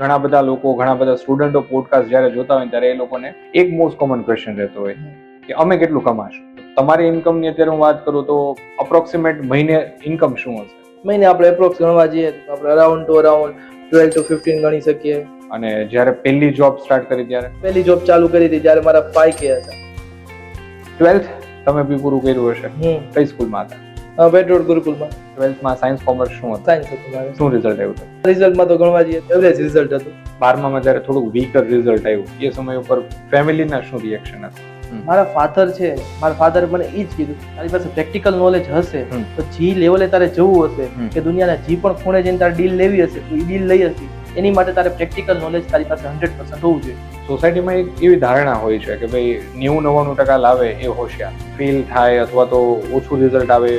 ઘણા બધા લોકો, ઘણા બધા સ્ટુડન્ટો પોડકાસ્ટ જ્યારે જોતા હોય ત્યારે એ લોકોને એક મોસ્ટ કોમન ક્વેશ્ચન રહેતો હોય કે અમે કેટલું કમાશું. તમારી ઇન્કમની અત્યારે હું વાત કરું તો અપ્રોક્સિમેટ મહિને ઇન્કમ શું હશે? મહિને આપણે એપ્રોક્સ ગણવા જઈએ તો આપણે અરાઉન્ડ 12 to 15 ગણી શકીએ. અને જ્યારે પહેલી જોબ સ્ટાર્ટ કરી ત્યારે? પહેલી જોબ ચાલુ કરી હતી જ્યારે મારા 5K હતા. 12th તમે બી પૂરું કર્યું હશે. કઈ સ્કૂલમાં હતા? પેટ્રોલ ગુરુકુલમાં. 12th માં સાયન્સ કોમર્સ શું હતું? સાયન્સ હતું મારે. શું રિઝલ્ટ આવ્યું હતું? રિઝલ્ટમાં તો ગણવા જઈએ એવરેજ રિઝલ્ટ હતું. 12માં જ્યારે થોડુંક વીકર રિઝલ્ટ આવ્યું એ સમય ઉપર ફેમિલીના શું રિએક્શન હતું? મારા ફાધર મને એ જ કીધું, તારી પાસે પ્રેક્ટિકલ નોલેજ હશે તો જી લેવલે તારે જવું હશે કે દુનિયાના જી પણ ખૂણે જઈને તારે ડીલ લેવી હશે તો એ ડીલ લઈ હતી. એની માટે તારે પ્રેક્ટિકલ નોલેજ તારી પાસે 100% હોવું જોઈએ. સોસાયટીમાં એક એવી ધારણા હોય છે કે ભાઈ 90-99% લાવે એ હોશિયાર, ફેલ થાય અથવા તો ઓછું રિઝલ્ટ આવે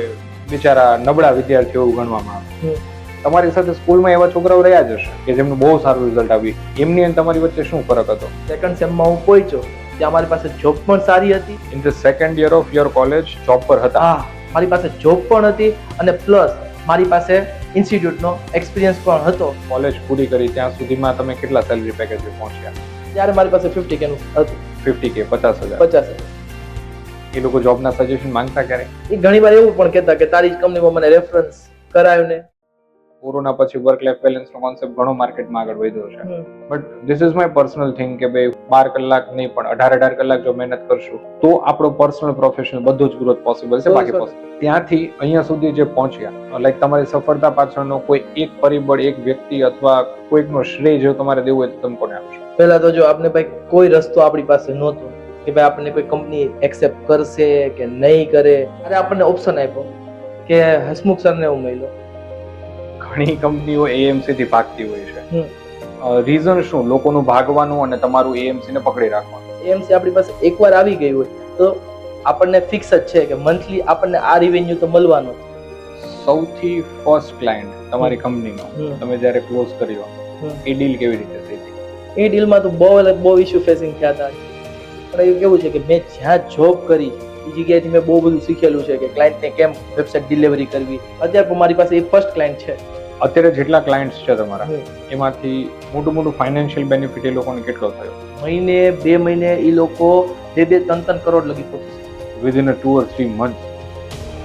બિચારા નબળા વિદ્યાર્થીઓ એવું ગણવામાં આવે. તમારી સાથે સ્કૂલમાં એવા છોકરાઓ રહ્યા જ હશે કે જેમનું બહુ સારું રિઝલ્ટ આવ્યું. એમની અને તમારી વચ્ચે શું ફરક હતો? સેકન્ડ સેમમાં હું પહોંચ્યો ત્યાં મારી પાસે જોબ પણ સારી હતી. In the second year of your college job પર હતા? હા, મારી પાસે જોબ પણ હતી અને પ્લસ મારી પાસે ઇન્સ્ટિટ્યૂટનો એક્સપિરિયન્સ પણ હતો. કોલેજ પૂરી કરી ત્યાં સુધીમાં તમે કેટલા સેલરી પેકેજ પહોંચ્યા? ત્યારે મારી પાસે 50K નું હતું. 50K, 50,000. 50,000. એ લોકો જોબના સજેશન માંગતા ક્યારે? એ ઘણી વાર એવું પણ કહેતા કે તારી જ કંપનીમાં મને રેફરન્સ કરાવ્યું ને. કોરોના પછી વર્ક લાઈફ બેલેન્સનો કોન્સેપ્ટ ઘણો માર્કેટમાં આગળ વધ્યો છે. But this is my personal thing કે ભાઈ 12 કલાક નહીં પણ 18 કલાક જો મહેનત કરશું તો આપણો પર્સનલ પ્રોફેશનલ બધું જ ગ્રોથ પોસિબલ છે. બાકી પોસિબલ ત્યાંથી અહીંયા સુધી જે પહોંચ્યા, લાઈક તમારી સફળતા પાછળનો કોઈ એક પરિબળ, એક વ્યક્તિ અથવા કોઈકનો શ્રેય જો તમારે દેવું હોય તો તમે કોને આપશો? પહેલા તો જો આપણે ભાઈ કોઈ રસ્તો આપણી પાસે નહોતો કે ભાઈ આપણને કોઈ કંપની એક્સેપ્ટ કરશે કે નહીં કરે. અરે આપણને ઓપ્શન આપ્યો કે હસમુખ સરને હું મળ્યો. ઘણી કંપનીઓ એએમસી થી ભાગતી હોય છે. રીઝન શું લોકોનું ભાગવાનું અને તમારું એએમસી ને પકડી રાખવાનું? એએમસી આપણી પાસે એકવાર આવી ગઈ હોય તો આપણને ફિક્સ જ છે કે મંથલી આપણને આ રેવન્યુ તો મળવાનો. સૌથી ફર્સ્ટ ક્લાયન્ટ તમારી કંપનીનો તમે જ્યારે ક્લોઝ કર્યો એ ડીલ કેવી રીતે થઈ હતી? એ ડીલમાં તો બહુ ઇશ્યુ ફેસિંગ થયા હતા. પણ એવું કેવું છે કે મેં જ્યાં જોબ કરી એ જગ્યાએથી મેં બહુ બધું શીખેલું છે કે ક્લાયન્ટને કેમ વેબસાઇટ ડિલિવરી કરવી. અત્યારે પણ મારી પાસે એ ફર્સ્ટ ક્લાયન્ટ છે. અત્યારે જેટલા ક્લાયન્ટ્સ છે તમારા એમાંથી મોટું ફાઇનાન્શિયલ બેનિફિટ એ લોકોને કેટલો થયો? મહિને 2 મહિને એ લોકો 2-3 કરોડ લગી પહોંચી છે વિધિન 2 or 3 months.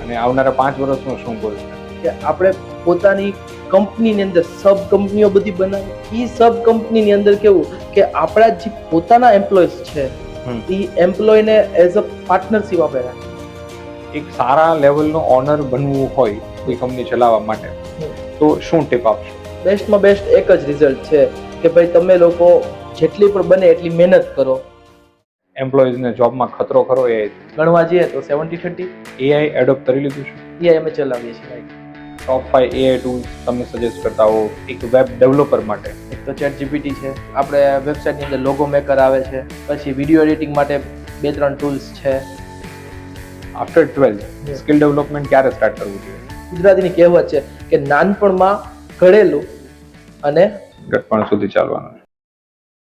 અને આવનારા 5 વર્ષનો શું ગોલ છે? કે આપણે પોતાની કંપનીની અંદર સબ કંપનીઓ બધી બનાવી. એ સબ કંપનીની અંદર કેવું કે આપણા જે પોતાના એમ્પ્લોયઝ છે એ એમ્પ્લોયને એઝ અ પાર્ટનરશિપ આપણે રાખીએ. એક સારા લેવલનો ઓનર બનવું હોય કોઈ કંપની ચલાવવા માટે તો શું ટિપ આપશો? બેસ્ટમાં બેસ્ટ એક જ રિઝલ્ટ છે કે ભાઈ તમે લોકો જેટલી પણ બને એટલી મહેનત કરો. એમ્પ્લોઈઝને જોબમાં ખતરો ખરો એ ગણવા જઈએ તો 70-30. એઆઈ એડોપ્ટ કરી લીધું છે? એઆઈ અમે ચલાવીએ છીએ. ટોપ 5 એઆઈ ટૂલ્સ તમે સજેસ્ટ કરતા હો એક વેબ ડેવલપર માટે? એક તો ChatGPT છે, આપણે વેબસાઇટની અંદર લોગો મેકર આવે છે, પછી વિડીયો એડિટિંગ માટે 2-3 ટૂલ્સ છે. આફ્ટર 12 સ્કિલ ડેવલપમેન્ટ ક્યારે સ્ટાર્ટ કરવું જોઈએ? ગુજરાતીની કહેવત છે કે નાનપણમાં ઘડેલું અને ઘટપણ સુધી ચાલવાનું.